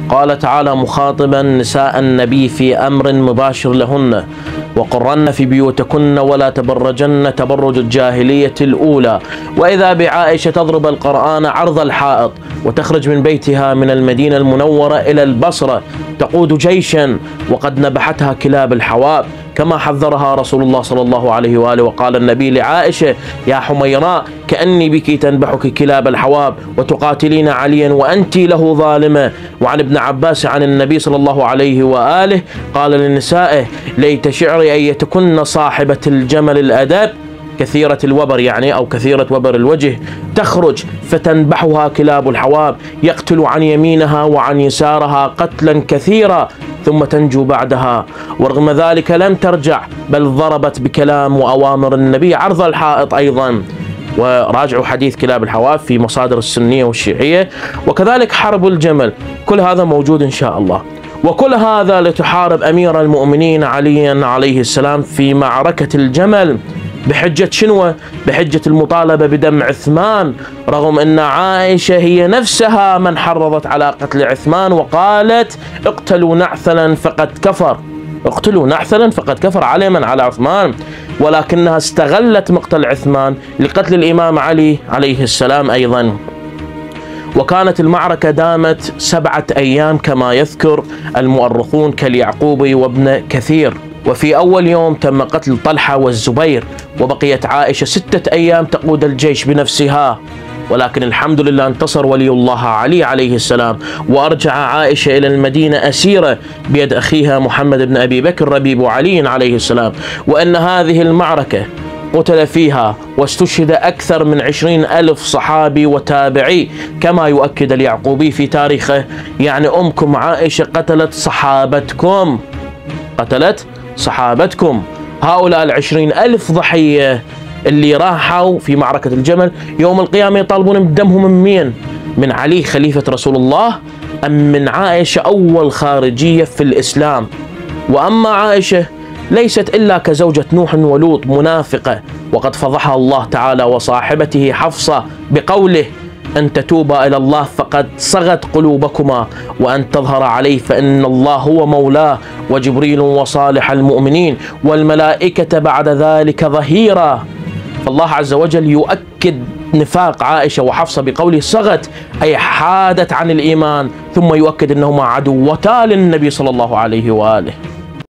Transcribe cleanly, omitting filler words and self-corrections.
قال تعالى مخاطبا نساء النبي في أمر مباشر لهن: وقرن في بيوتكن ولا تبرجن تبرج الجاهلية الأولى. وإذا بعائشة تضرب القرآن عرض الحائط وتخرج من بيتها من المدينة المنورة إلى البصرة تقود جيشا وقد نبحتها كلاب الحواب، كما حذرها رسول الله صلى الله عليه وآله. وقال النبي لعائشة: يا حميراء كأني بك تنبحك كلاب الحواب وتقاتلين عليا وأنت له ظالمة. وعن ابن عباس عن النبي صلى الله عليه وآله قال لنسائه: ليت شعري أيتكن صاحبة الجمل الأدب كثيرة الوبر، يعني أو كثيرة وبر الوجه، تخرج فتنبحها كلاب الحواب، يقتل عن يمينها وعن يسارها قتلا كثيرا ثم تنجو بعدها. ورغم ذلك لم ترجع، بل ضربت بكلام وأوامر النبي عرض الحائط أيضا. وراجعوا حديث كلاب الحواب في مصادر السنية والشيعية. وكذلك حرب الجمل، كل هذا موجود إن شاء الله. وكل هذا لتحارب أمير المؤمنين عليا عليه السلام في معركة الجمل بحجة شنو؟ بحجة المطالبة بدم عثمان، رغم أن عائشة هي نفسها من حرضت على قتل عثمان وقالت: اقتلوا نعثلا فقد كفر، اقتلوا نعثلا فقد كفر، على من؟ على عثمان. ولكنها استغلت مقتل عثمان لقتل الإمام علي عليه السلام أيضا. وكانت المعركة دامت 7 أيام كما يذكر المؤرخون كاليعقوبي وابن كثير. وفي أول يوم تم قتل طلحة والزبير، وبقيت عائشة 6 أيام تقود الجيش بنفسها. ولكن الحمد لله انتصر ولي الله علي عليه السلام، وأرجع عائشة إلى المدينة أسيرة بيد أخيها محمد بن أبي بكر ربيب علي عليه السلام. وأن هذه المعركة قتل فيها واستشهد أكثر من 20,000 صحابي وتابعي، كما يؤكد اليعقوبي في تاريخه: يعني أمكم عائشة قتلت صحابتكم، قتلت صحابتكم. هؤلاء 20,000 ضحية اللي راحوا في معركة الجمل يوم القيامة يطالبون بدمهم من مين؟ من علي خليفة رسول الله، أم من عائشة أول خارجية في الإسلام؟ وأما عائشة ليست إلا كزوجة نوح ولوط منافقة، وقد فضحها الله تعالى وصاحبته حفصة بقوله: أن تتوبا إلى الله فقد صغت قلوبكما، وأن تظهر عليه فإن الله هو مولاه، وجبريل وصالح المؤمنين والملائكة بعد ذلك ظهيرا. فالله عز وجل يؤكد نفاق عائشة وحفصة بقوله صغت، أي حادت عن الإيمان، ثم يؤكد أنهما عدوتا للنبي صلى الله عليه وآله.